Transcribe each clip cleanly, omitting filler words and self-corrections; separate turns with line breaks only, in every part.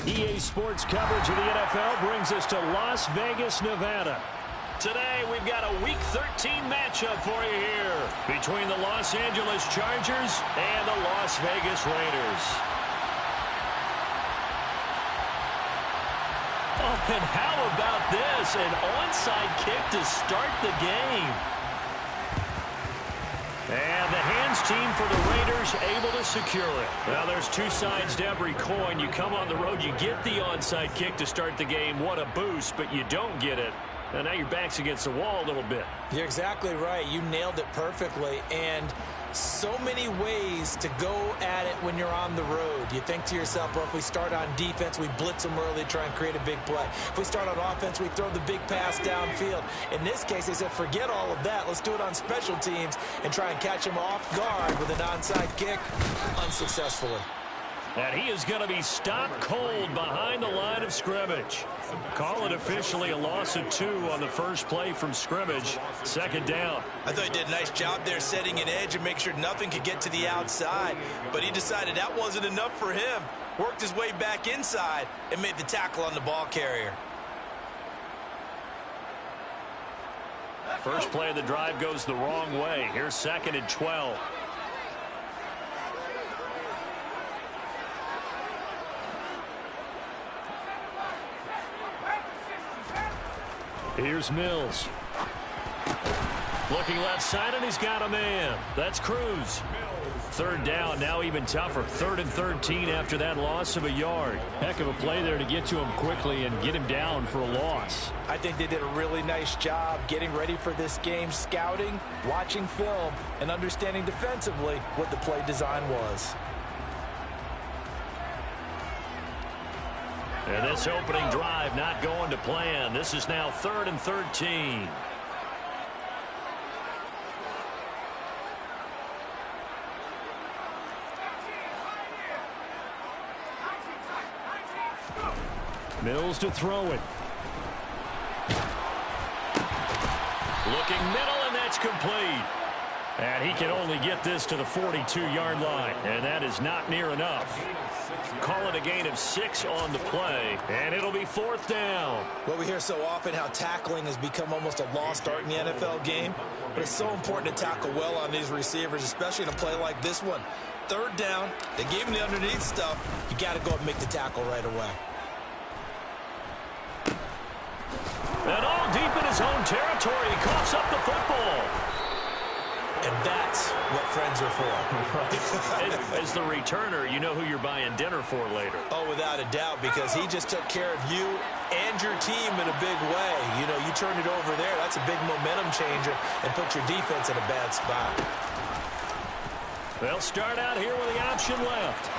EA Sports coverage of the NFL brings us to Las Vegas, Nevada. Today, we've got a Week 13 matchup for you here between the Los Angeles Chargers and the Las Vegas Raiders. Oh, and how about this? An onside kick to start the game. And the hands team for the Raiders able to secure it. Well, there's two sides to every coin. You come on the road, you get the onside kick to start the game. What a boost, but you don't get it. And now your back's against the wall a little bit.
You're exactly right. You nailed it perfectly. And so many ways to go at it when you're on the road. You think to yourself, well, if we start on defense, we blitz them early, try and create a big play. If we start on offense, we throw the big pass downfield. In this case, they said, forget all of that. Let's do it on special teams and try and catch them off guard with an onside kick unsuccessfully.
And he is going to be stopped cold behind the line of scrimmage. Call it officially a loss of 2 on the first play from scrimmage. Second down.
I thought he did a nice job there setting an edge and make sure nothing could get to the outside. But he decided that wasn't enough for him. Worked his way back inside and made the tackle on the ball carrier.
First play of the drive goes the wrong way. Here's 2nd and 12. Here's Mills. Looking left side, and he's got a man. That's Cruz. Third down, now even tougher. 3rd and 13 after that loss of a yard. Heck of a play there to get to him quickly and get him down for a loss.
I think they did a really nice job getting ready for this game, scouting, watching film, and understanding defensively what the play design was.
And this opening drive not going to plan. This is now 3rd and 13. Mills to throw it. Looking middle, and that's complete. And he can only get this to the 42-yard line, and that is not near enough. Call it a gain of 6 on the play, and it'll be 4th down.
Well, we hear so often how tackling has become almost a lost art in the NFL game, but it's so important to tackle well on these receivers, especially in a play like this one. 3rd down, they gave him the underneath stuff. You got to go up and make the tackle right away.
And all deep in his own territory, he coughs up the football.
And that's what friends are for.
Right. As the returner, you know who you're buying dinner for later.
Oh, without a doubt, because he just took care of you and your team in a big way. You know, you turned it over there. That's a big momentum changer and put your defense in a bad spot.
They'll start out here with the option left.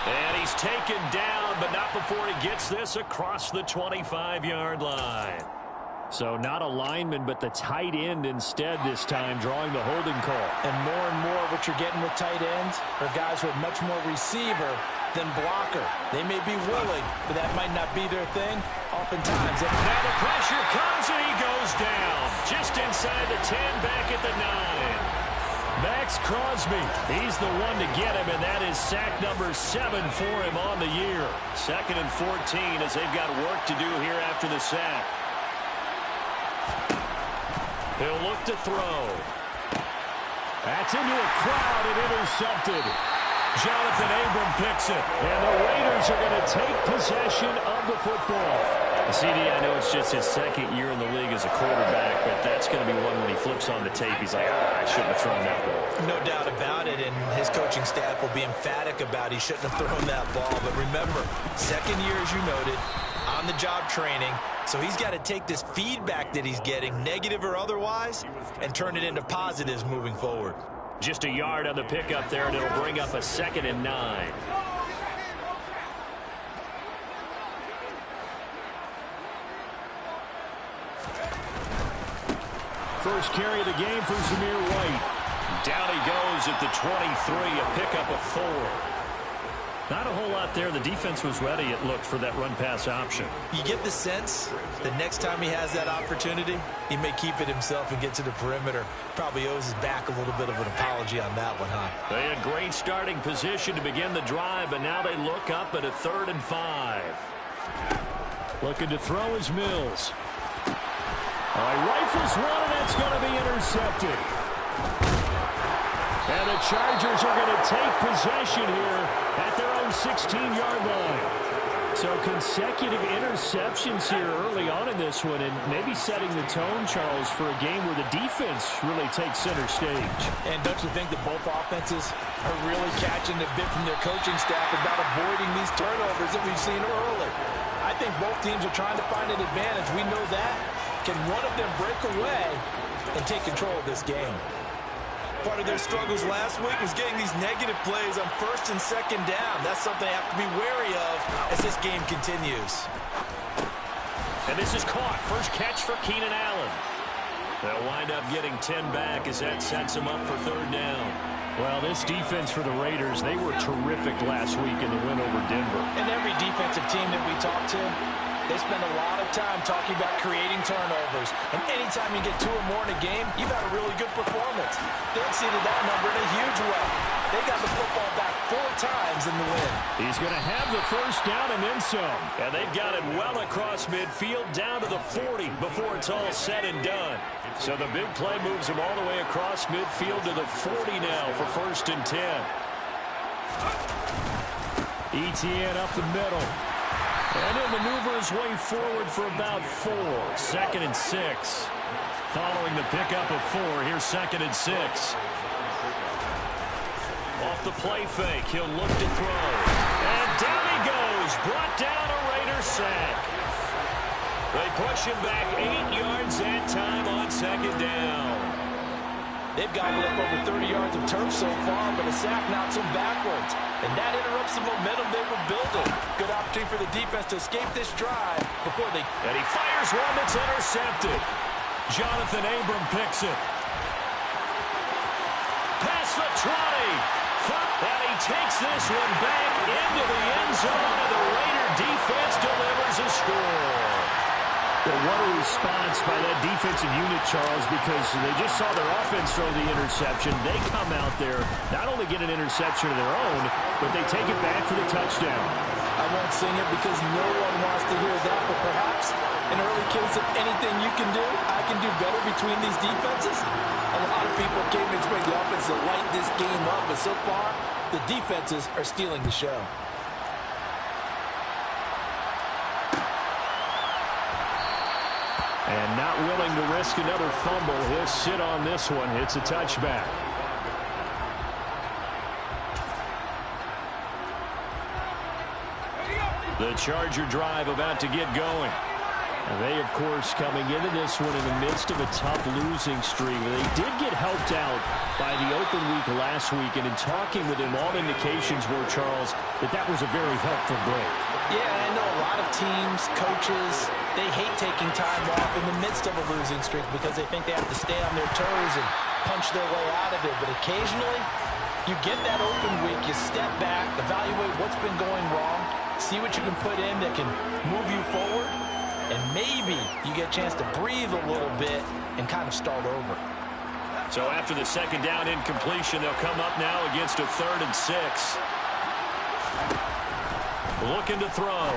And he's taken down, but not before he gets this across the 25-yard line. So not a lineman, but the tight end instead this time, drawing the holding call.
And more what you're getting with tight ends are guys with much more receiver than blocker. They may be willing, but that might not be their thing. Oftentimes.
Now the pressure comes, and he goes down. Just inside the 10, back at the 9. Max Crosby, he's the one to get him, and that is sack number 7 for him on the year. 2nd and 14 as they've got work to do here after the sack. He'll look to throw. That's into a crowd and intercepted. Jonathan Abram picks it, and the Raiders are going to take possession of the football. CD, I know it's just his 2nd year in the league as a quarterback, but that's going to be one when he flips on the tape. He's like, I shouldn't have thrown that ball.
No doubt about it, and his coaching staff will be emphatic about he shouldn't have thrown that ball. But remember, 2nd year, as you noted, on-the-job training. So he's got to take this feedback that he's getting, negative or otherwise, and turn it into positives moving forward.
Just a yard on the pickup there, and it'll bring up a 2nd and 9. First carry of the game for Zamir White. Down he goes at the 23, a pickup of 4. Not a whole lot there. The defense was ready, it looked, for that run-pass option.
You get the sense that next time he has that opportunity, he may keep it himself and get to the perimeter. Probably owes his back a little bit of an apology on that one, huh?
They had great starting position to begin the drive, but now they look up at a 3rd and 5. Looking to throw is Mills. All right, rifles one, and it's going to be intercepted. And the Chargers are going to take possession here at their own 16-yard line. So consecutive interceptions here early on in this one, and maybe setting the tone, Charles, for a game where the defense really takes center stage.
And don't you think that both offenses are really catching the bit from their coaching staff about avoiding these turnovers that we've seen early? I think both teams are trying to find an advantage. We know that. Can one of them break away and take control of this game? Part of their struggles last week was getting these negative plays on 1st and 2nd down. That's something they have to be wary of as this game continues.
And this is caught. First catch for Keenan Allen. They'll wind up getting 10 back as that sets them up for 3rd down. Well, this defense for the Raiders, they were terrific last week in the win over Denver.
And every defensive team that we talk to, they spend a lot of time talking about creating turnovers. And anytime you get 2 or more in a game, you've had a really good performance. They exceeded that number in a huge way. They got the football back 4 times in the win.
He's going to have the 1st down and then some. And they've got it well across midfield down to the 40 before it's all said and done. So the big play moves him all the way across midfield to the 40 now for 1st and 10. Etienne up the middle. And he'll maneuver his way forward for about 4. 2nd and 6. Following the pickup of 4, here's 2nd and 6. Off the play fake, he'll look to throw. And down he goes. Brought down a Raider sack. They push him back 8 yards that time on 2nd down.
They've gobbled up over 30 yards of turf so far, but a sack knocks them backwards. And that interrupts the momentum they were building. Good opportunity for the defense to escape this drive before they...
And he fires one that's intercepted. Jonathan Abram picks it. Past the 20. And he takes this one back into the end zone, and the Raider defense delivers a score. Well, what a response by that defensive unit, Charles, because they just saw their offense throw the interception. They come out there, not only get an interception of their own, but they take it back for the touchdown.
I won't sing it because no one wants to hear that, but perhaps an early case of anything you can do, I can do better between these defenses. A lot of people came to expect the offense to light this game up, but so far, the defenses are stealing the show.
And not willing to risk another fumble. He'll sit on this one. It's a touchback. The Charger drive about to get going. And they, of course, coming into this one in the midst of a tough losing streak. They did get helped out by the open week last week. And in talking with him, all indications were, Charles, that was a very helpful break.
Yeah, I know a lot of teams, coaches, they hate taking time off in the midst of a losing streak because they think they have to stay on their toes and punch their way out of it. But occasionally, you get that open week, you step back, evaluate what's been going wrong, see what you can put in that can move you forward, and maybe you get a chance to breathe a little bit and kind of start over.
So after the 2nd down incompletion, they'll come up now against a 3rd and 6. Looking to throw.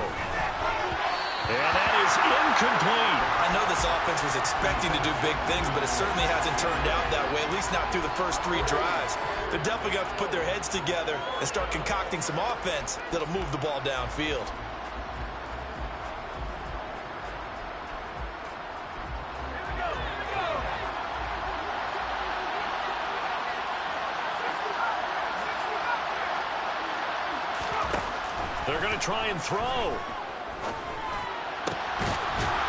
And that is incomplete.
I know this offense was expecting to do big things, but it certainly hasn't turned out that way, at least not through the first 3 drives. They're definitely going to put their heads together and start concocting some offense that'll move the ball downfield.
They're going to try and throw.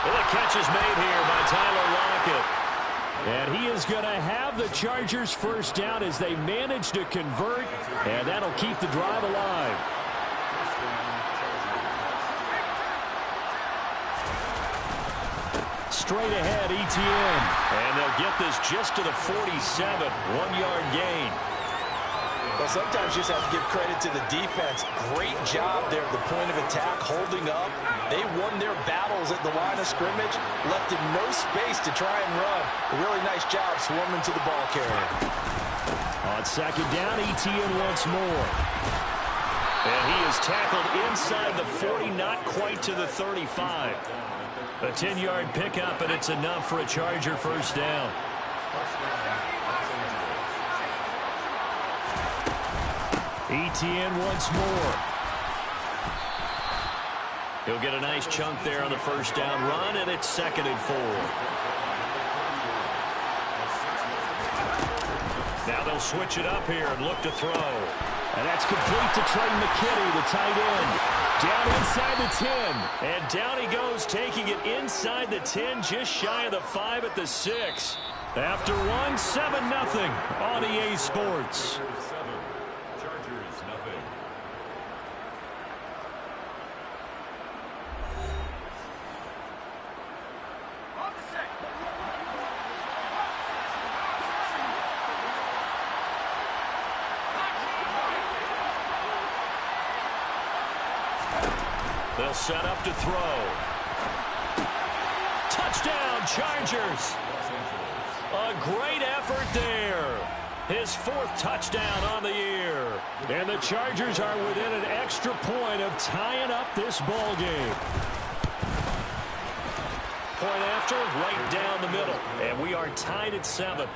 Well, the catch is made here by Tyler Lockett. And he is going to have the Chargers 1st down as they manage to convert. And that'll keep the drive alive. Straight ahead, Etienne. And they'll get this just to the 47. 1-yard gain.
Well, sometimes you just have to give credit to the defense. Great job there at the point of attack, holding up. They won their battles at the line of scrimmage, left in no space to try and run. A really nice job swarming to the ball carrier.
On second down, ETN once more. And he is tackled inside the 40, not quite to the 35. A 10-yard pickup, and it's enough for a Charger first down. ETN once more. He'll get a nice chunk there on the first down run, and it's 2nd and 4. Now they'll switch it up here and look to throw. And that's complete to Trey McKinney, the tight end. Down inside the 10. And down he goes, taking it inside the 10, just shy of the 5 at the 6. After one, 7-0 on EA Sports. They'll set up to throw. Touchdown, Chargers. A great effort there. His 4th touchdown on the year. And the Chargers are within an extra point of tying up this ball game. Point after, right down the middle. And we are tied at 7.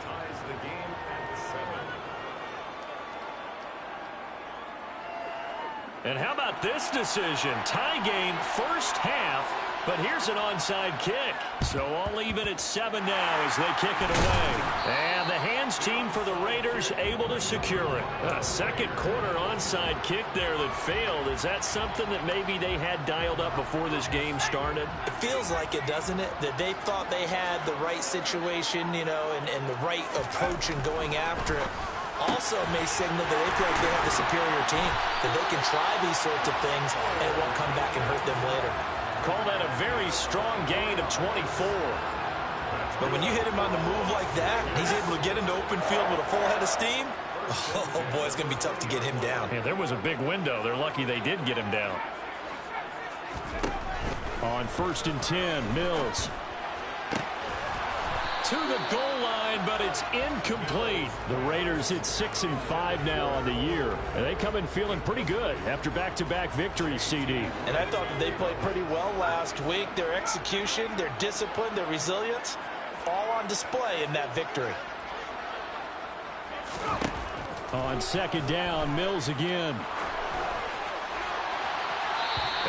And how about this decision? Tie game first half, but here's an onside kick. So all even at 7 now as they kick it away. And the hands team for the Raiders able to secure it. A second quarter onside kick there that failed. Is that something that maybe they had dialed up before this game started?
It feels like it, doesn't it? That they thought they had the right situation, you know, and the right approach in going after it. Also may signal that they feel like they have the superior team, that they can try these sorts of things and it won't come back and hurt them later.
Call that a very strong gain of 24.
But when you hit him on the move like that, he's able to get into open field with a full head of steam, oh boy, it's going to be tough to get him down.
Yeah, there was a big window. They're lucky they did get him down. On 1st and 10, Mills. To the goal line, but it's incomplete. The Raiders hit 6 and 5 now on the year. And they come in feeling pretty good after back-to-back victories, CD.
And I thought that they played pretty well last week. Their execution, their discipline, their resilience, all on display in that victory.
On 2nd down, Mills again.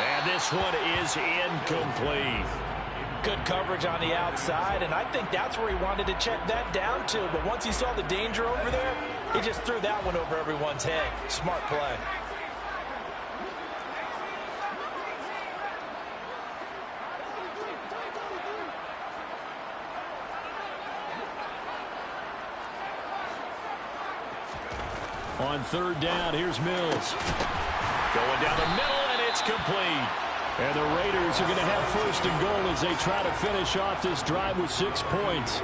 And this one is incomplete.
Good coverage on the outside, and I think that's where he wanted to check that down to. But once he saw the danger over there, he just threw that one over everyone's head. Smart play.
On 3rd down, here's Mills. Going down the middle, and it's complete. And the Raiders are going to have 1st and goal as they try to finish off this drive with 6 points.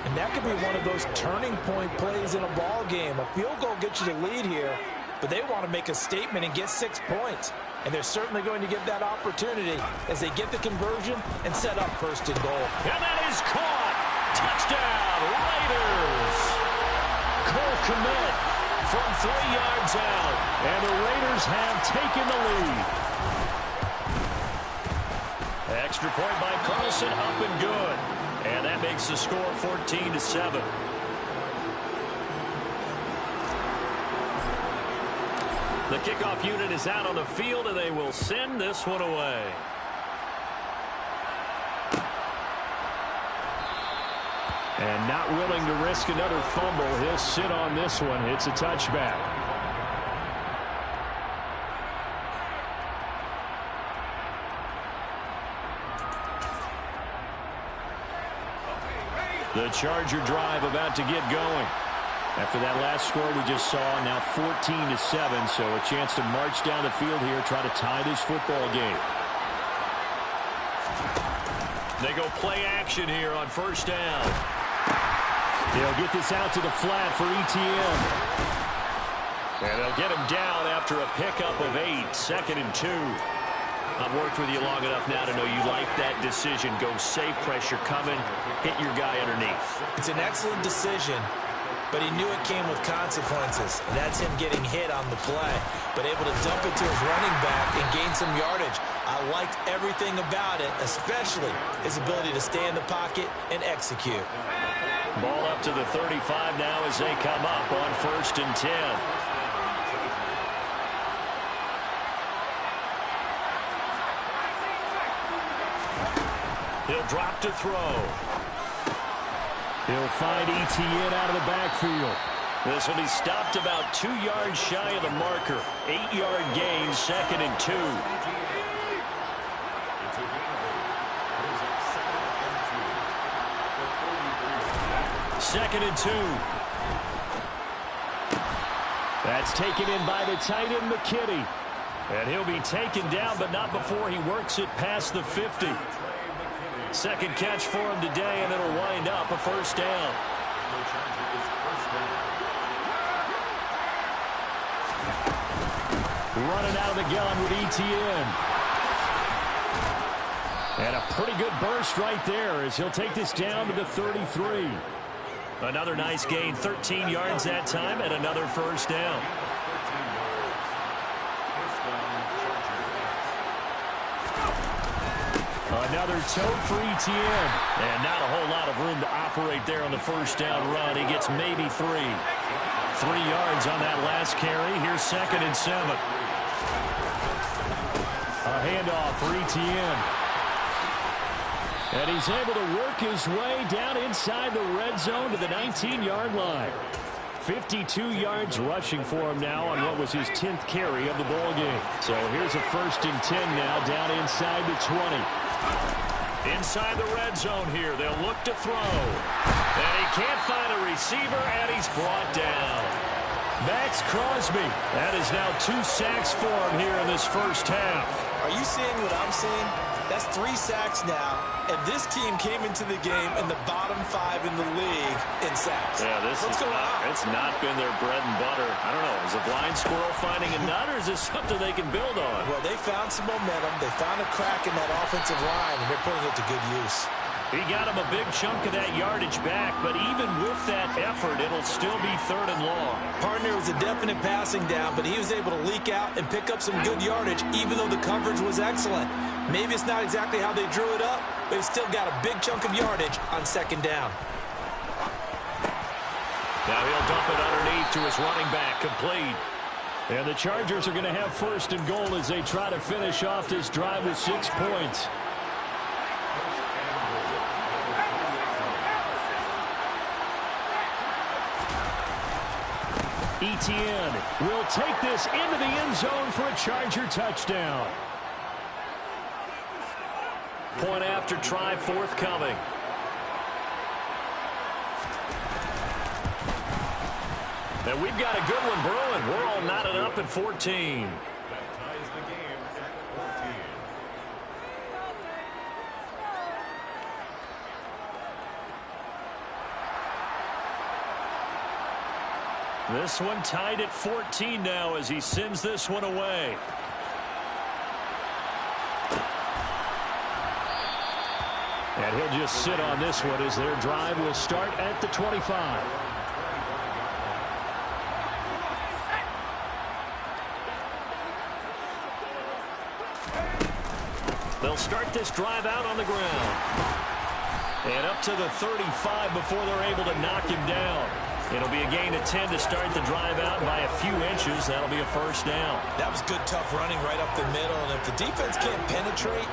And that could be one of those turning point plays in a ball game. A field goal gets you the lead here, but they want to make a statement and get 6 points. And they're certainly going to get that opportunity as they get the conversion and set up 1st and goal.
And that is caught. Touchdown, Raiders. Cole Kmet from 3 yards out. And the Raiders have taken the lead. Extra point by Carlson, up and good. And that makes the score 14-7. The kickoff unit is out on the field, and they will send this one away. And not willing to risk another fumble, he'll sit on this one. It's a touchback. The Charger drive about to get going. After that last score we just saw, now 14-7, so a chance to march down the field here, try to tie this football game. They go play action here on 1st down. They'll get this out to the flat for ETN. And they'll get him down after a pickup of 8, 2nd and 2.
I've worked with you long enough now to know you like that decision. Go safe, pressure coming, hit your guy underneath.
It's an excellent decision, but he knew it came with consequences. And that's him getting hit on the play, but able to dump it to his running back and gain some yardage. I liked everything about it, especially his ability to stay in the pocket and execute.
Ball up to the 35 now as they come up on 1st and 10. He'll drop to throw. He'll find Etienne out of the backfield. This will be stopped about 2 yards shy of the marker. 8-yard gain, 2nd and 2. Second and 2. That's taken in by the tight end, McKinney. And he'll be taken down, but not before he works it past the 50. Second catch for him today, and it'll wind up a 1st down. Running out of the gun with Etienne. And a pretty good burst right there as he'll take this down to the 33. Another nice gain, 13 yards that time, and another 1st down. Another tote for Etienne. And not a whole lot of room to operate there on the 1st down run. He gets maybe 3. 3 yards on that last carry. Here's 2nd and 7. A handoff for Etienne. And he's able to work his way down inside the red zone to the 19-yard line. 52 yards rushing for him now on what was his 10th carry of the ball game. So here's a 1st and 10 now down inside the 20. Inside the red zone here. They'll look to throw. And he can't find a receiver, and he's brought down. Max Crosby. That is now 2 sacks for him here in this 1st half.
Are you seeing what I'm seeing? That's 3 sacks now, and this team came into the game in the bottom 5 in the league in sacks.
Yeah, it's not been their bread and butter. I don't know, is a blind squirrel finding a nut, or is this something they can build on?
Well, they found some momentum. They found a crack in that offensive line, and they're putting it to good use.
He got him a big chunk of that yardage back, but even with that effort, it'll still be 3rd and long.
Partner was a definite passing down, but he was able to leak out and pick up some good yardage, even though the coverage was excellent. Maybe it's not exactly how they drew it up, but he's still got a big chunk of yardage on 2nd down.
Now he'll dump it underneath to his running back, complete. And the Chargers are going to have 1st and goal as they try to finish off this drive with 6 points. Etienne will take this into the end zone for a Charger touchdown. Point after try forthcoming. And we've got a good one brewing. We're all knotted up at 14. This one tied at 14 now as he sends this one away. And he'll just sit on this one as their drive will start at the 25. They'll start this drive out on the ground. And up to the 35 before they're able to knock him down. It'll be a gain of 10 to start the drive out by a few inches. That'll be a 1st down.
That was good, tough running right up the middle. And if the defense can't penetrate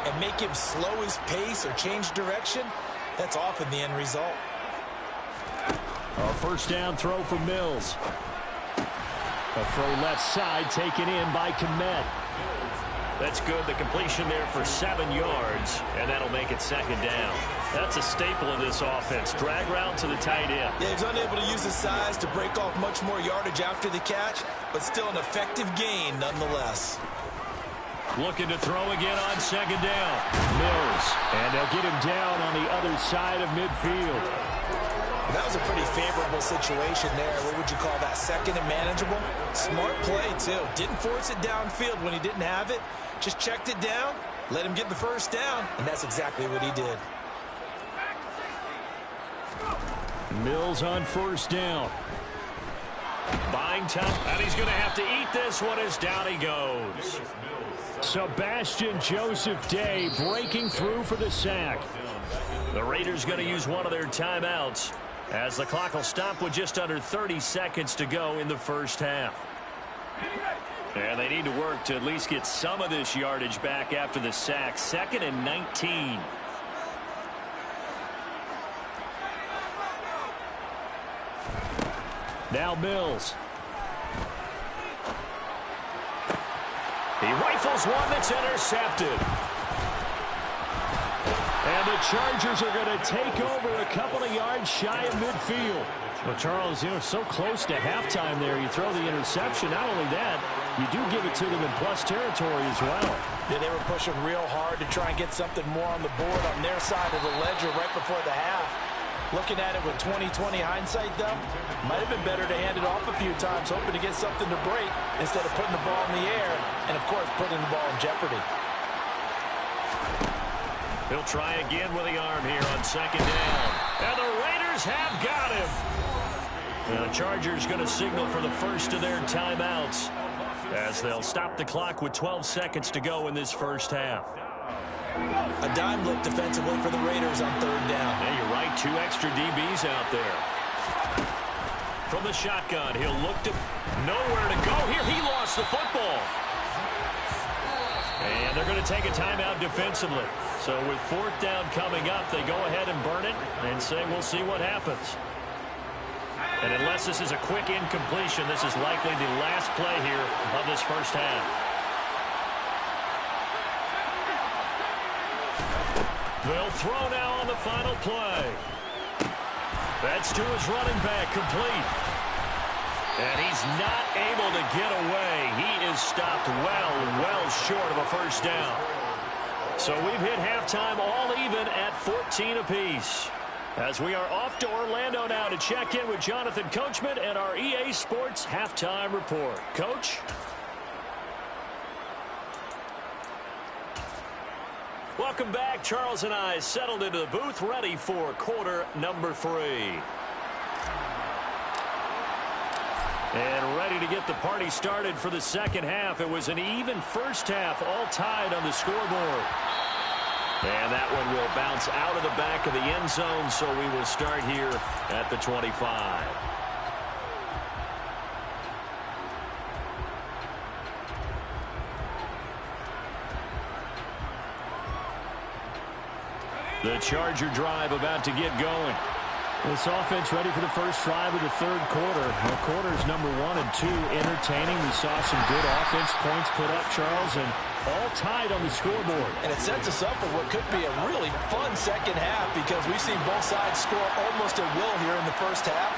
and make him slow his pace or change direction, that's often the end result.
A 1st down throw for Mills. A throw left side taken in by Kmet. That's good. The completion there for 7 yards, and that'll make it 2nd down. That's a staple of this offense. Drag route to the tight end.
Yeah, he's unable to use his size to break off much more yardage after the catch, but still an effective gain nonetheless.
Looking to throw again on 2nd down. Mills, and they'll get him down on the other side of midfield.
That was a pretty favorable situation there. What would you call that? Second and manageable? Smart play, too. Didn't force it downfield when he didn't have it. Just checked it down, let him get the first down, and that's exactly what he did.
Mills on first down.
Buying time, and he's going to have to eat this one as down he goes.
Sebastian Joseph Day breaking through for the sack.
The Raiders going to use one of their timeouts as the clock will stop with just under 30 seconds to go in the first half. And they need to work to at least get some of this yardage back after the sack. 2nd and 19.
Now Mills.
He rifles one that's intercepted.
And the Chargers are going to take over a couple of yards shy of midfield. Well, Charles, so close to halftime there. You throw the interception. Not only that, you do give it to them in plus territory as well.
Yeah, they were pushing real hard to try and get something more on the board on their side of the ledger right before the half. Looking at it with 20/20 hindsight, though, might have been better to hand it off a few times, hoping to get something to break instead of putting the ball in the air and, of course, putting the ball in jeopardy.
He'll try again with the arm here on 2nd down. And the Raiders have got him. And the Chargers going to signal for the first of their timeouts as they'll stop the clock with 12 seconds to go in this first half.
A dime look defensively for the Raiders on 3rd down.
Yeah, you're right. 2 extra DBs out there. From the shotgun, he'll look to nowhere to go here. He lost the football. And they're going to take a timeout defensively. So with 4th down coming up, they go ahead and burn it and say we'll see what happens. And unless this is a quick incompletion, this is likely the last play here of this first half. They'll throw now on the final play. That's to his running back, complete. And he's not able to get away. He is stopped well short of a first down. So we've hit halftime all even at 14 apiece. As we are off to Orlando now to check in with Jonathan Coachman and our EA Sports Halftime Report. Coach? Welcome back. Charles and I settled into the booth, ready for quarter number 3. And ready to get the party started for the second half. It was an even first half, all tied on the scoreboard. And that one will bounce out of the back of the end zone, so we will start here at the 25. The Charger drive about to get going.
This offense ready for the first drive of the 3rd quarter. Well, quarters number 1 and 2 entertaining. We saw some good offense points put up, Charles, and all tied on the scoreboard.
And it sets us up for what could be a really fun second half because we've seen both sides score almost at will here in the first half.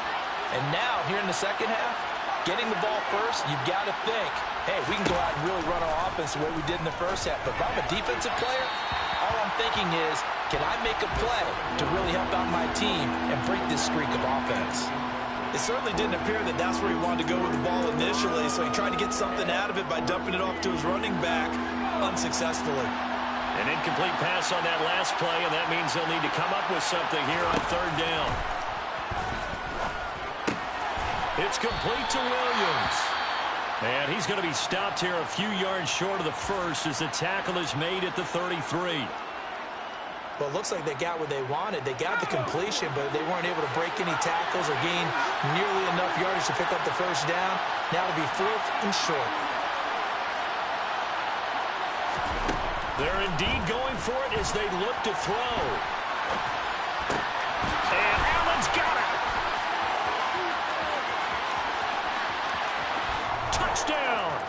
And now, here in the second half, getting the ball first, you've got to think, hey, we can go out and really run our offense the way we did in the first half. But if I'm a defensive player, all I'm thinking is, can I make a play to really help out my team and break this streak of offense? It certainly didn't appear that that's where he wanted to go with the ball initially, so he tried to get something out of it by dumping it off to his running back unsuccessfully.
An incomplete pass on that last play, and that means they'll need to come up with something here on 3rd down. It's complete to Williams. And he's going to be stopped here a few yards short of the first as the tackle is made at the 33.
Well, it looks like they got what they wanted. They got the completion, but they weren't able to break any tackles or gain nearly enough yardage to pick up the first down. Now it'll be 4th and short.
They're indeed going for it as they look to throw. And Allen's got it. Touchdown.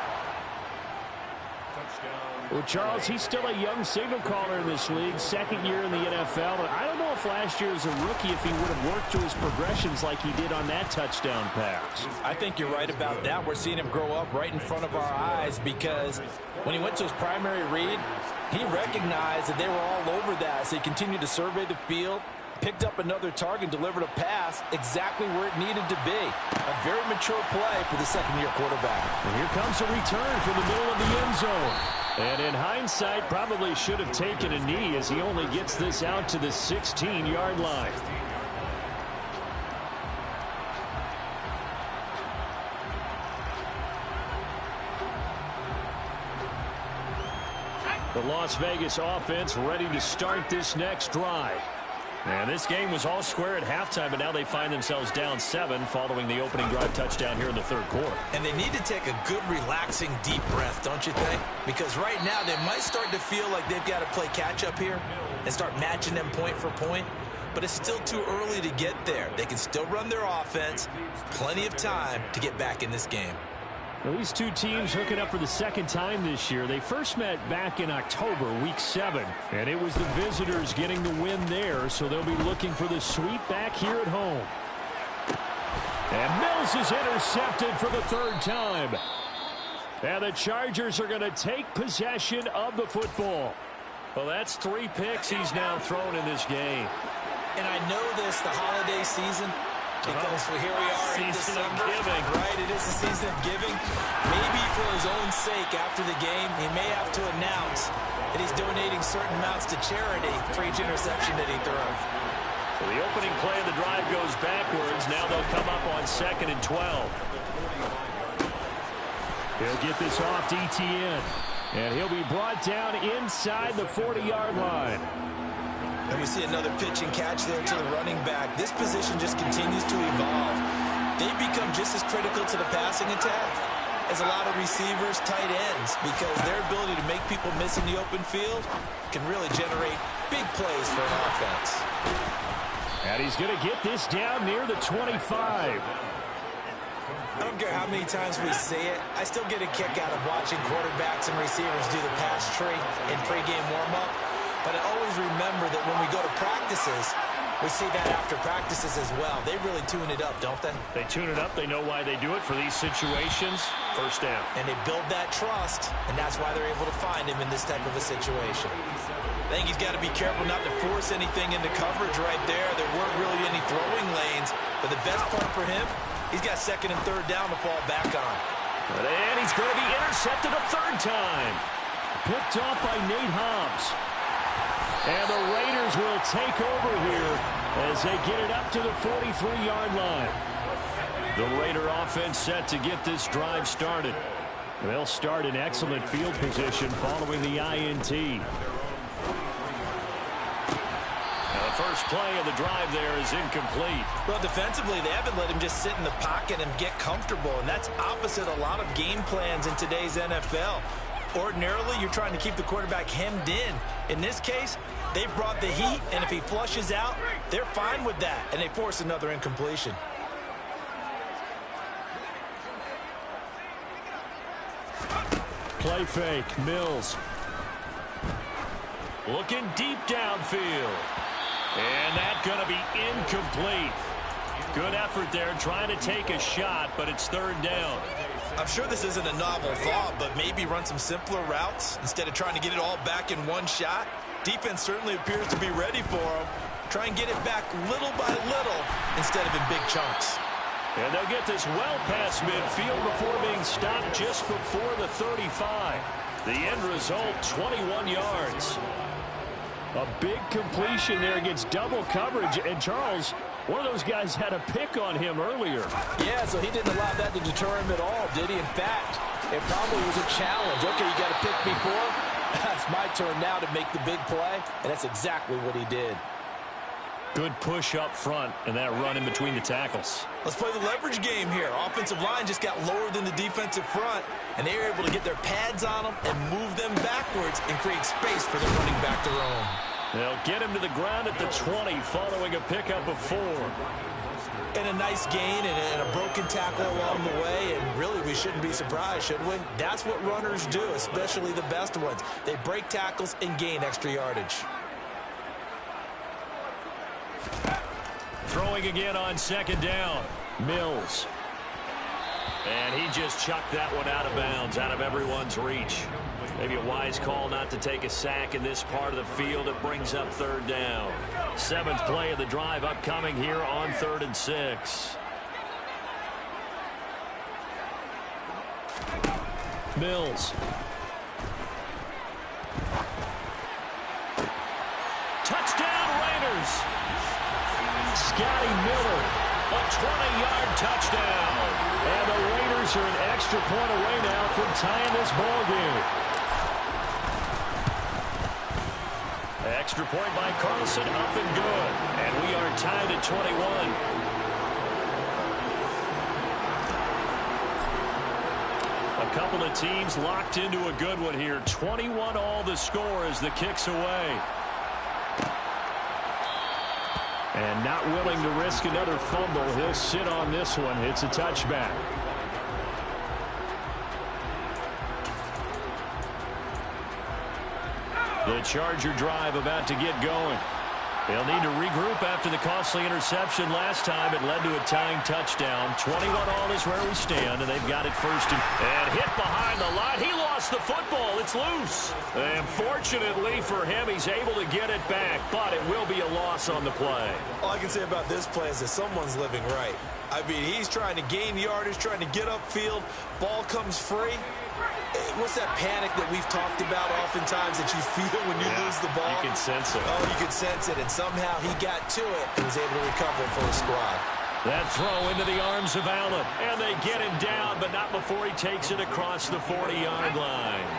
Well, Charles, he's still a young signal caller in this league, 2nd year in the NFL. But I don't know if last year as a rookie, if he would have worked through his progressions like he did on that touchdown pass.
I think you're right about that. We're seeing him grow up right in front of our eyes because when he went to his primary read, he recognized that they were all over that. So he continued to survey the field, picked up another target, delivered a pass exactly where it needed to be. A very mature play for the second-year quarterback.
And here comes a return from the middle of the end zone. And in hindsight, probably should have taken a knee as he only gets this out to the 16-yard line. The Las Vegas offense ready to start this next drive. And this game was all square at halftime, but now they find themselves down 7 following the opening drive touchdown here in the third quarter.
And they need to take a good, relaxing, deep breath, don't you think? Because right now they might start to feel like they've got to play catch-up here and start matching them point for point. But it's still too early to get there. They can still run their offense. Plenty of time to get back in this game.
Well, these two teams hooking up for the second time this year. They first met back in October, week 7, and it was the visitors getting the win there, so they'll be looking for the sweep back here at home. And Mills is intercepted for the third time. And the Chargers are going to take possession of the football. Well, that's 3 picks he's now thrown in this game.
And I know this, the holiday season, because here we are in
Season
December,
of giving.
right? It is the season of giving. Maybe for his own sake after the game, he may have to announce that he's donating certain amounts to charity for each interception that he throws.
So the opening play of the drive goes backwards. Now they'll come up on 2nd and 12. He'll get this off to Etienne. And he'll be brought down inside the 40-yard line.
And we see another pitch and catch there to the running back. This position just continues to evolve. They become just as critical to the passing attack as a lot of receivers, tight ends, because their ability to make people miss in the open field can really generate big plays for an offense.
And he's going to get this down near the 25.
I don't care how many times we see it. I still get a kick out of watching quarterbacks and receivers do the pass tree in pregame warm-up. But I always remember that when we go to practices, we see that after practices as well. They really tune it up, don't they?
They tune it up. They know why they do it for these situations. First down.
And they build that trust, and that's why they're able to find him in this type of a situation. I think he's got to be careful not to force anything into coverage right there. There weren't really any throwing lanes. But the best part for him, he's got 2nd and 3rd down to fall back on.
And he's going to be intercepted a 3rd time. Picked off by Nate Hobbs. And the Raiders will take over here as they get it up to the 43-yard line. The Raider offense set to get this drive started. They'll start in excellent field position following the INT. Now the first play of the drive there is incomplete.
Well, defensively, they haven't let him just sit in the pocket and get comfortable, and that's opposite a lot of game plans in today's NFL. Ordinarily, you're trying to keep the quarterback hemmed in. In this case, they brought the heat, and if he flushes out, they're fine with that, and they force another incompletion.
Play fake, Mills. Looking deep downfield. And that's going to be incomplete. Good effort there trying to take a shot, but it's 3rd down.
I'm sure this isn't a novel thought, but maybe run some simpler routes instead of trying to get it all back in one shot. Defense certainly appears to be ready for him. Try and get it back little by little instead of in big chunks.
And they'll get this well past midfield before being stopped just before the 35. The end result, 21 yards. A big completion there against double coverage. And Charles, one of those guys had a pick on him earlier.
Yeah, so he didn't allow that to deter him at all, did he? In fact, it probably was a challenge. Okay, you got to pick me for? It's my turn now to make the big play, and that's exactly what he did.
Good push up front and that run in between the tackles.
Let's play the leverage game here. Offensive line just got lower than the defensive front, and they were able to get their pads on them and move them backwards and create space for the running back to roam.
They'll get him to the ground at the 20 following a pickup of 4.
And a nice gain and a broken tackle along the way, and really we shouldn't be surprised, should we? That's what runners do, especially the best ones. They break tackles and gain extra yardage.
Throwing again on 2nd down. Mills. And he just chucked that one out of bounds, out of everyone's reach. Maybe a wise call not to take a sack in this part of the field. It brings up third down. 7th play of the drive upcoming here on 3rd and 6. Mills. Touchdown Raiders. Scotty Miller, a 20-yard touchdown. And the Raiders are an extra point away now from tying this ball game. Extra point by Carlson, up and good. And we are tied at 21. A couple of teams locked into a good one here. 21 all the score as the kick's away. And not willing to risk another fumble. He'll sit on this one. It's a touchback. The Charger drive about to get going. They'll need to regroup after the costly interception last time. It led to a tying touchdown. 21 all is where we stand, and they've got it first. And hit behind the line. He lost the football. It's loose. And fortunately for him, he's able to get it back, but it will be a loss on the play.
All I can say about this play is that someone's living right. I mean, he's trying to gain yardage, trying to get upfield. Ball comes free. What's that panic that we've talked about oftentimes that you feel when you lose the ball?
You can sense it.
Oh, you can sense it, and somehow he got to it and was able to recover for his squad.
That throw into the arms of Allen, and they get him down, but not before he takes it across the 40-yard line.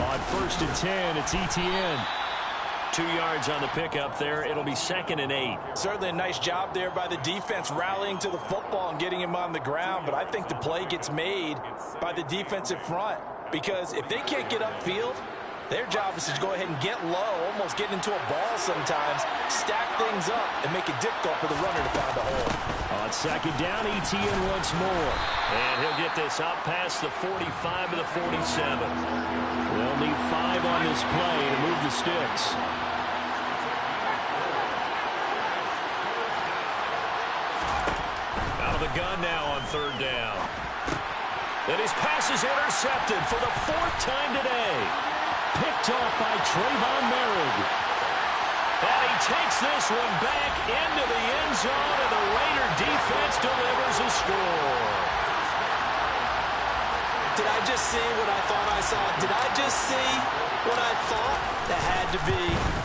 On 1st and 10, it's ETN. 2 yards on the pickup there. It'll be 2nd and 8.
Certainly a nice job there by the defense rallying to the football and getting him on the ground, but I think the play gets made by the defensive front because if they can't get upfield, their job is to go ahead and get low, almost get into a ball sometimes, stack things up, and make it difficult for the runner to find a hole.
On 2nd down, ETN once more. And he'll get this up past the 45 to the 47. They'll need 5 on this play to move the sticks. Out of the gun now on 3rd down. And his pass is intercepted for the 4th time today. Picked off by Trayvon Merrick. And he takes this one back into the end zone, and the Raider defense delivers a score.
Did I just see what I thought I saw? Did I just see what I thought? That had to be.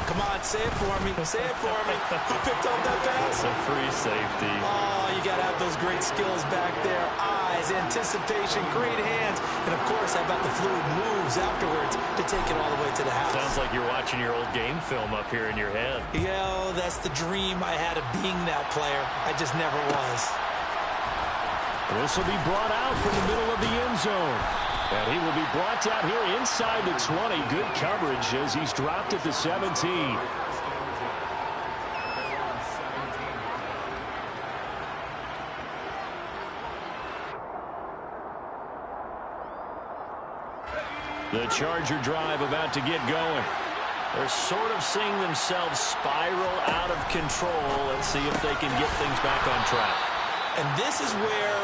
Come on, say it for me. Say it for me. Who picked up that pass?
It's a free safety.
Oh, you got to have those great skills back there. Eyes, anticipation, great hands. And, of course, how about the fluid moves afterwards to take it all the way to the house?
Sounds like you're watching your old game film up here in your head.
Yo, that's the dream I had of being that player. I just never was.
This will be brought out from the middle of the end zone. And he will be brought down here inside the 20. Good coverage as he's dropped at the 17. The Charger drive about to get going. They're sort of seeing themselves spiral out of control. Let's see if they can get things back on track.
And this is where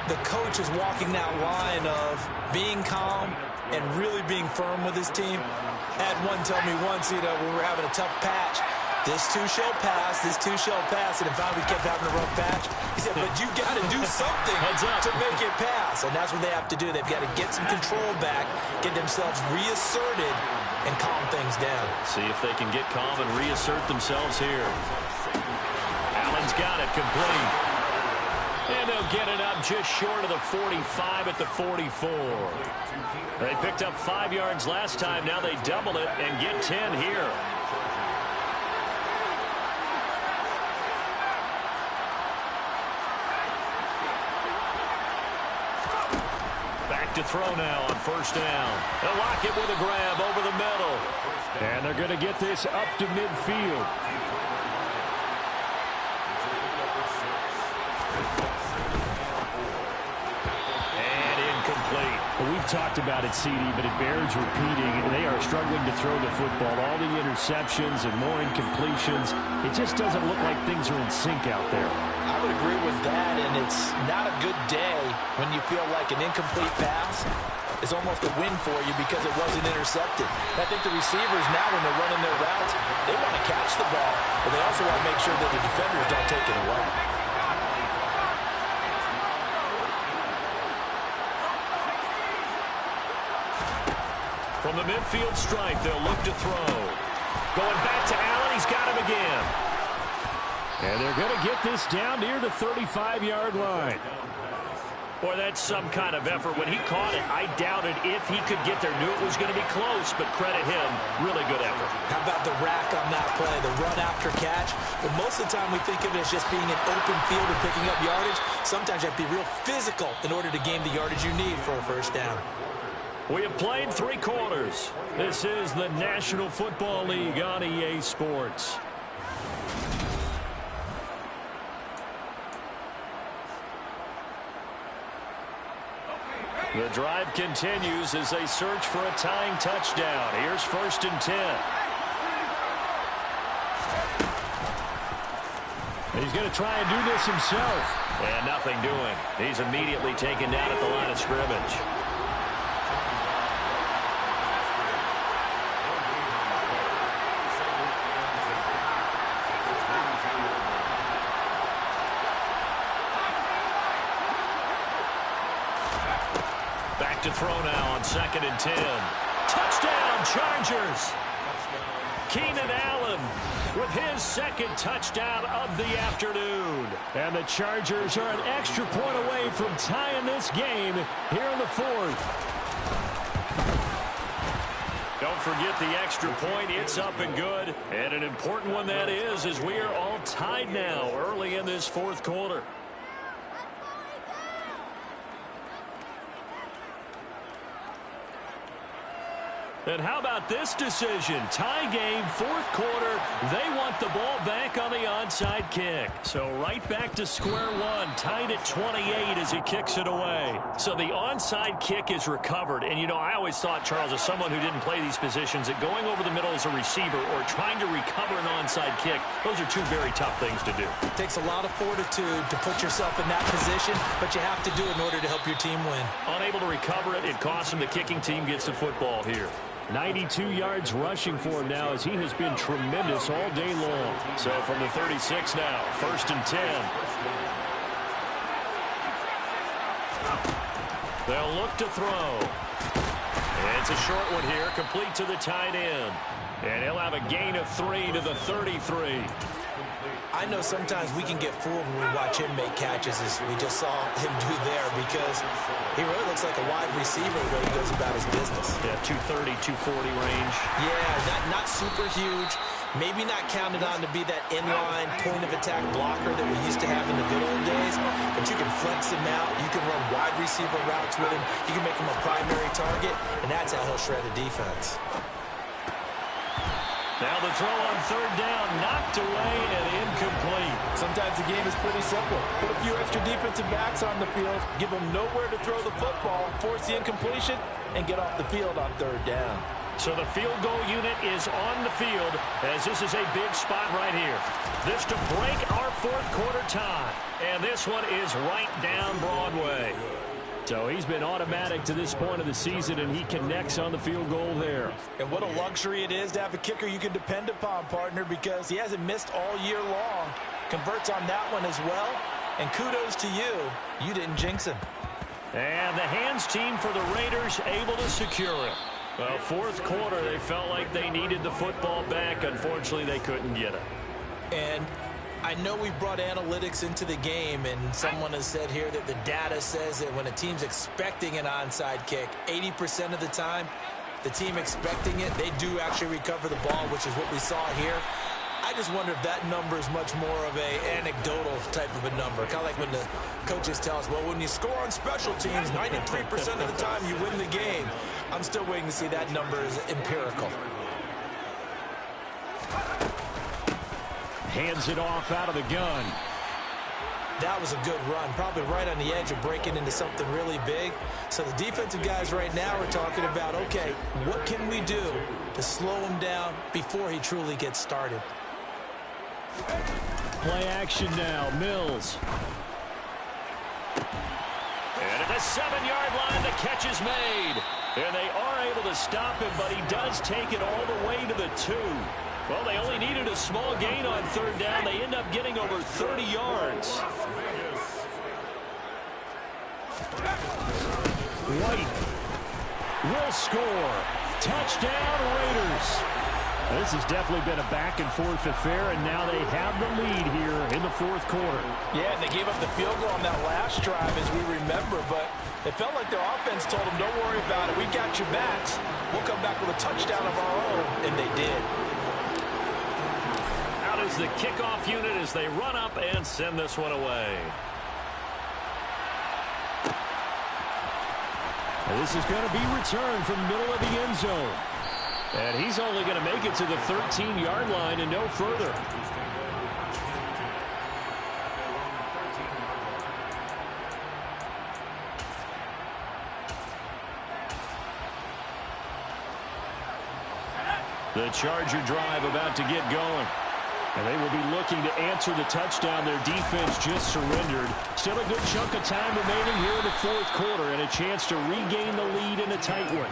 the coach is walking that line of being calm and really being firm with his team. I had one tell me once, you know, we were having a tough patch. This too shall pass, this too shall pass. And in fact, we kept having a rough patch. He said, but you got to do something to make it pass. And that's what they have to do. They've got to get some control back, get themselves reasserted, and calm things down.
See if they can get calm and reassert themselves here. Allen's got it complete. And they'll get it up just short of the 45 at the 44. They picked up 5 yards last time. Now they double it and get 10 here. Back to throw now on 1st down. They'll lock it with a grab over the middle. And they're going to get this up to midfield. We've talked about it, CD, but it bears repeating. They are struggling to throw the football. All the interceptions and more incompletions. It just doesn't look like things are in sync out there.
I would agree with that, and it's not a good day when you feel like an incomplete pass is almost a win for you because it wasn't intercepted. I think the receivers now, when they're running their routes, they want to catch the ball, but they also want to make sure that the defenders don't take it away.
From the midfield stripe, they'll look to throw. Going back to Allen, he's got him again.
And they're going to get this down near the 35-yard line.
Boy, that's some kind of effort. When he caught it, I doubted if he could get there. Knew it was going to be close, but credit him. Really good effort.
How about the rack on that play, the run after catch? But most of the time we think of it as just being an open field and picking up yardage. Sometimes you have to be real physical in order to gain the yardage you need for a first down.
We have played 3 quarters.
This is the National Football League on EA Sports.
The drive continues as they search for a tying touchdown. Here's 1st and 10.
He's going to try and do this himself.
And nothing doing. He's immediately taken down at the line of scrimmage. To throw now on 2nd and 10. Touchdown, Chargers! Keenan Allen with his 2nd touchdown of the afternoon.
And the Chargers are an extra point away from tying this game here in the 4th.
Don't forget the extra point. It's up and good. And an important one that is, as we are all tied now early in this 4th quarter. And how about this decision? Tie game, 4th quarter. They want the ball back on the onside kick. So right back to square one, tied at 28 as he kicks it away. So the onside kick is recovered. And, you know, I always thought, Charles, as someone who didn't play these positions, that going over the middle as a receiver or trying to recover an onside kick, those are 2 very tough things to do.
It takes a lot of fortitude to put yourself in that position, but you have to do it in order to help your team win.
Unable to recover it, it costs him. The kicking team gets the football here.
92 yards rushing for him now as he has been tremendous all day long.
So from the 36 now, 1st and 10. They'll look to throw. And it's a short one here, complete to the tight end. And he'll have a gain of 3 to the 33.
I know sometimes we can get fooled when we watch him make catches, as we just saw him do there, because he really looks like a wide receiver when he goes about his business.
Yeah, 230, 240 range.
Yeah, not super huge. Maybe not counted on to be that inline point-of-attack blocker that we used to have in the good old days, but you can flex him out. You can run wide receiver routes with him. You can make him a primary target, and that's how he'll shred a defense.
Now the throw on 3rd down, knocked away and incomplete.
Sometimes the game is pretty simple. Put a few extra defensive backs on the field, give them nowhere to throw the football, force the incompletion, and get off the field on 3rd down.
So the field goal unit is on the field as this is a big spot right here. This to break our 4th quarter tie. And this one is right down Broadway.
So he's been automatic to this point of the season, and he connects on the field goal there.
And what a luxury it is to have a kicker you can depend upon, partner, because he hasn't missed all year long. Converts on that one as well. And kudos to you. You didn't jinx him.
And the hands team for the Raiders able to secure it. Well, 4th quarter, they felt like they needed the football back. Unfortunately, they couldn't get it.
And I know we brought analytics into the game, and someone has said here that the data says that when a team's expecting an onside kick, 80% of the time, the team expecting it, they do actually recover the ball, which is what we saw here. I just wonder if that number is much more of a anecdotal type of a number. Kind of like when the coaches tell us, well, when you score on special teams, 93% of the time you win the game. I'm still waiting to see that number is empirical.
Hands it off out of the gun.
That was a good run, probably right on the edge of breaking into something really big. So the defensive guys right now are talking about, okay, what can we do to slow him down before he truly gets started?
Play action now, Mills.
And at the 7-yard line, the catch is made. And they are able to stop him, but he does take it all the way to the 2. Well, they only needed a small gain on 3rd down. They end up getting over 30 yards.
White will score. Touchdown, Raiders. This has definitely been a back-and-forth affair, and now they have the lead here in the 4th quarter.
Yeah, and they gave up the field goal on that last drive, as we remember, but it felt like their offense told them, don't worry about it. We got your backs. We'll come back with a touchdown of our own, and they did.
Out is the kickoff unit as they run up and send this one away.
This is going to be returned from the middle of the end zone. And he's only going to make it to the 13-yard line and no further. The Charger drive about to get going. And they will be looking to answer the touchdown. Their defense just surrendered. Still a good chunk of time remaining here in the 4th quarter and a chance to regain the lead in a tight one.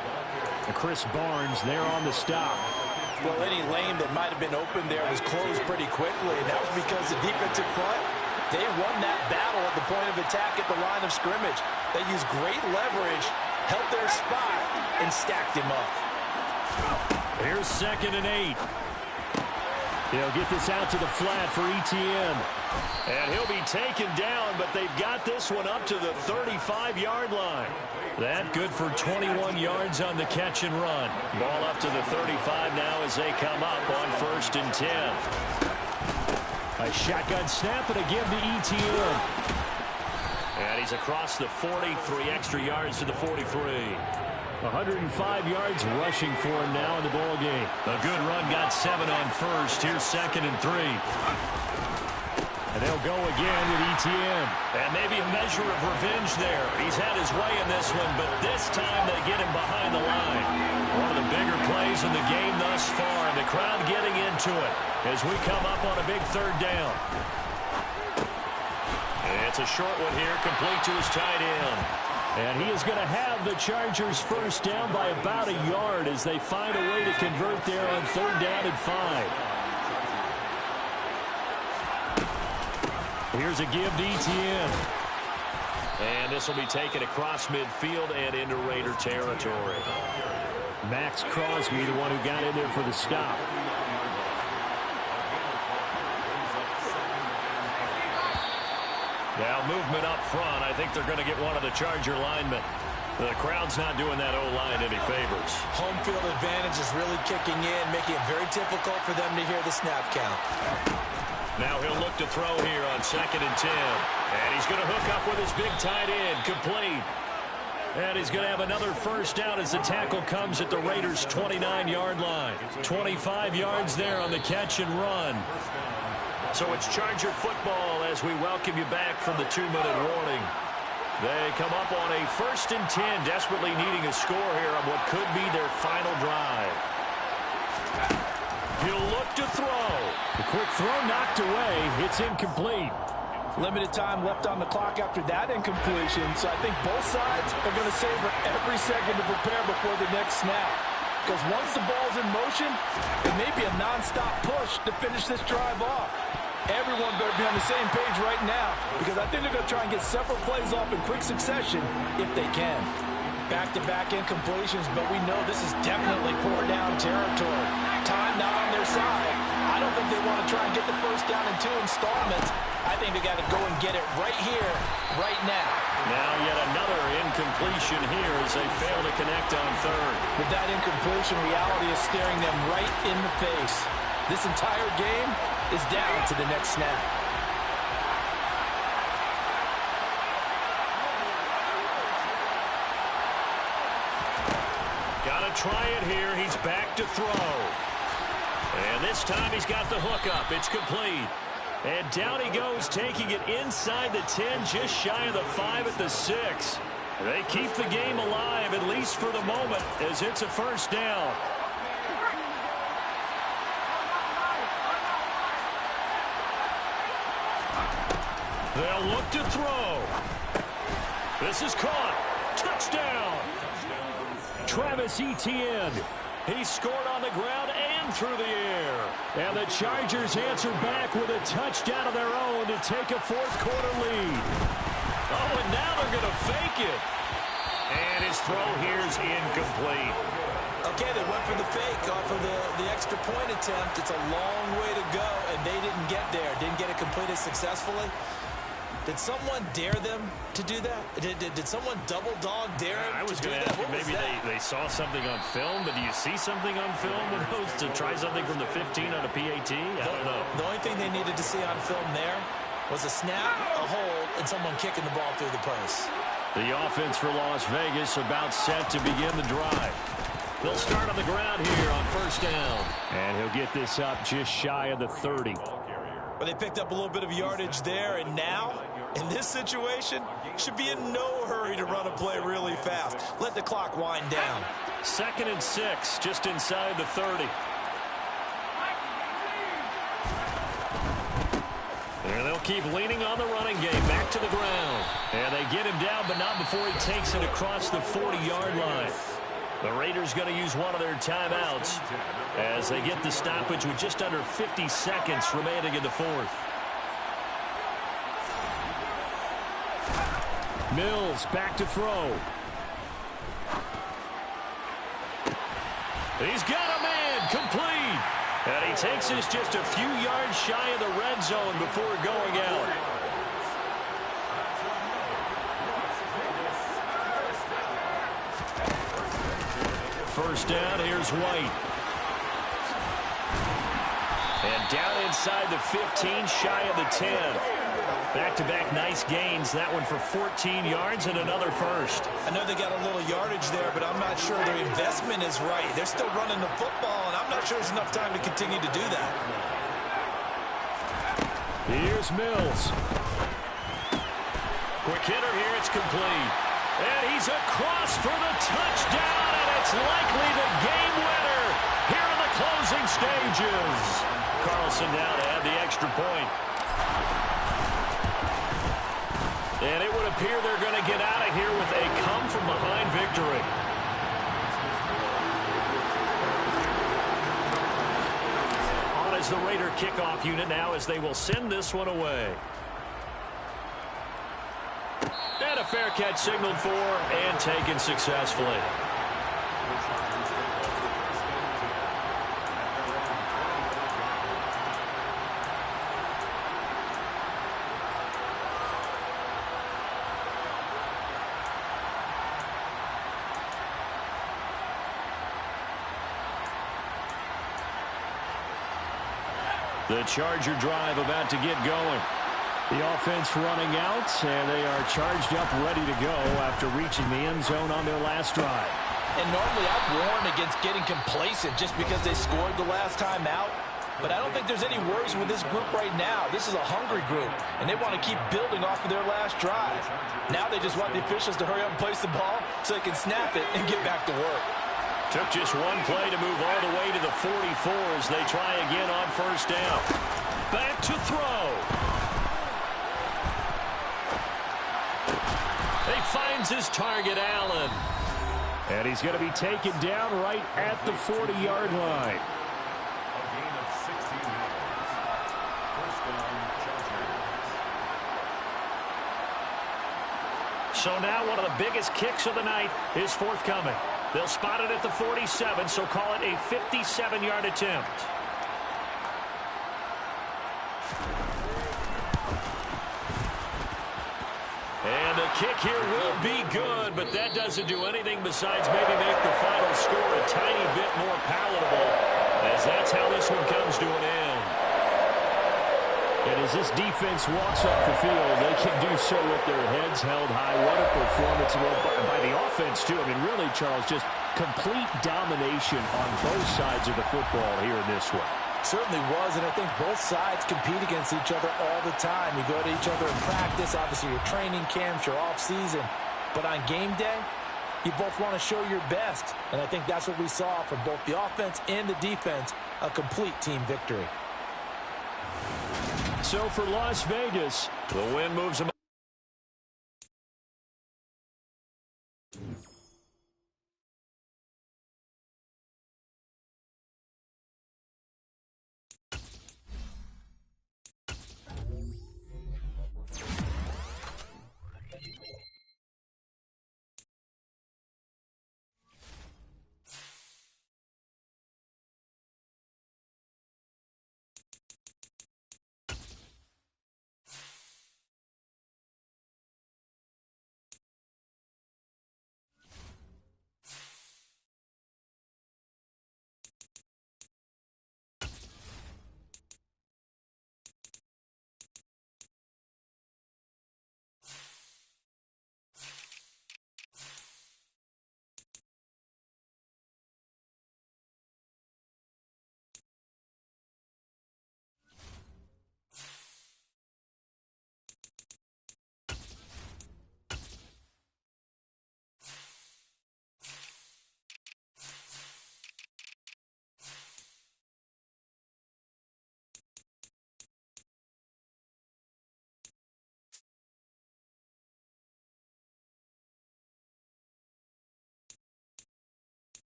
And Chris Barnes there on the stop.
Well, any lane that might have been open there was closed pretty quickly, and that was because the defensive front, they won that battle at the point of attack at the line of scrimmage. They used great leverage, held their spot, and stacked him up.
Here's 2nd and 8. They'll get this out to the flat for ETN.
And he'll be taken down, but they've got this one up to the 35-yard line.
That good for 21 yards on the catch and run.
Ball up to the 35 now as they come up on 1st and 10.
A shotgun snap and a give to ETN.
And he's across the 40, 3 extra yards to the 43.
105 yards rushing for him now in the ball game.
A good run, got 7 on 1st. Here's 2nd and 3.
And they'll go again with ETN.
And maybe a measure of revenge there. He's had his way in this one, but this time they get him behind the line. One of the bigger plays in the game thus far, and the crowd getting into it as we come up on a big 3rd down. And it's a short one here, complete to his tight end.
And he is going to have the Chargers 1st down by about a yard as they find a way to convert there on 3rd down and 5. Here's a give to ETN.
And this will be taken across midfield and into Raider territory.
Max Crosby, the one who got in there for the stop.
Now movement up front. I think they're going to get one of the Charger linemen. The crowd's not doing that O-line any favors.
Home field advantage is really kicking in, making it very difficult for them to hear the snap count.
Now he'll look to throw here on 2nd and 10. And he's going to hook up with his big tight end, complete. And he's going to have another 1st down as the tackle comes at the Raiders' 29-yard line. 25 yards there on the catch and run. So it's Charger football as we welcome you back from the 2-minute warning. They come up on a 1st and 10, desperately needing a score here on what could be their final drive. He'll look to throw.
The quick throw knocked away. It's incomplete.
Limited time left on the clock after that incompletion, so I think both sides are going to savor every second to prepare before the next snap. Because once the ball's in motion, it may be a nonstop push to finish this drive off. Everyone better be on the same page right now, because I think they're going to try and get several plays off in quick succession if they can. Back-to-back incompletions, but we know this is definitely 4-down territory. Time not on their side. I don't think they want to try and get the 1st down in 2 installments. I think they got to go and get it right here, right now.
Now yet another incompletion here as they fail to connect on 3rd.
With that incompletion, reality is staring them right in the face. This entire game is down to the next snap.
Got to try it here. He's back to throw. And this time he's got the hook up. It's complete.
And down he goes, taking it inside the 10, just shy of the 5 at the 6. They keep the game alive, at least for the moment, as it's a first down. They'll look to throw. This is caught. Touchdown. Travis Etienne. He scored on the ground and through the air. And the Chargers answer back with a touchdown of their own to take a fourth-quarter lead. Oh, and now they're going to fake it. And his throw here is incomplete.
Okay, they went for the fake off of the extra point attempt. It's a long way to go, and they didn't get there. Didn't get it completed successfully. Did someone dare them to do that? Did someone double dog dare him
I was
to do
going to
that?
ask you, maybe they saw something on film, but do you see something on film with those to try something from the 15 on a PAT? I don't know.
The only thing they needed to see on film there was a snap, a hold, and someone kicking the ball through the post.
The offense for Las Vegas about set to begin the drive. They'll start on the ground here on first down. And he'll get this up just shy of the 30.
But they picked up a little bit of yardage there, and now, in this situation, should be in no hurry to run a play really fast. Let the clock wind down.
2nd and 6, just inside the 30. And they'll keep leaning on the running game back to the ground. And they get him down, but not before he takes it across the 40-yard line. The Raiders going to use one of their timeouts as they get the stoppage with just under 50 seconds remaining in the fourth. Mills back to throw. He's got a man complete. And he takes this just a few yards shy of the red zone before going out. First down, here's White. And down inside the 15, shy of the 10. Back-to-back nice gains. That one for 14 yards and another first.
I know they got a little yardage there, but I'm not sure their investment is right. They're still running the football, and I'm not sure there's enough time to continue to do that.
Here's Mills. Quick hitter here. It's complete. And he's across for the touchdown, and it's likely the game winner here in the closing stages. Carlson now to add the extra point. And it would appear they're going to get out of here with a come-from-behind victory. On is the Raider kickoff unit now as they will send this one away. And a fair catch signaled for and taken successfully. The Charger drive about to get going. The offense running out, and they are charged up, ready to go after reaching the end zone on their last drive.
And normally I'd warn against getting complacent just because they scored the last time out. But I don't think there's any worries with this group right now. This is a hungry group, and they want to keep building off of their last drive. Now they just want the officials to hurry up and place the ball so they can snap it and get back to work.
Took just one play to move all the way to the 44 as they try again on first down. Back to throw. He finds his target, Allen. And he's going to be taken down right at the 40-yard line.
A gain of 16 yards. First down, Chargers.
So now one of the biggest kicks of the night is forthcoming. They'll spot it at the 47, so call it a 57-yard attempt. And the kick here will be good, but that doesn't do anything besides maybe make the final score a tiny bit more palatable, as that's how this one comes to an end. And as this defense walks off the field, they can do so with their heads held high. What a performance by the offense, too. I mean, really, Charles, just complete domination on both sides of the football here in this one.
Certainly was, and I think both sides compete against each other all the time. You go to each other in practice, obviously your training camps, your off-season. But on game day, you both want to show your best. And I think that's what we saw from both the offense and the defense, a complete team victory.
So for Las Vegas, the win moves them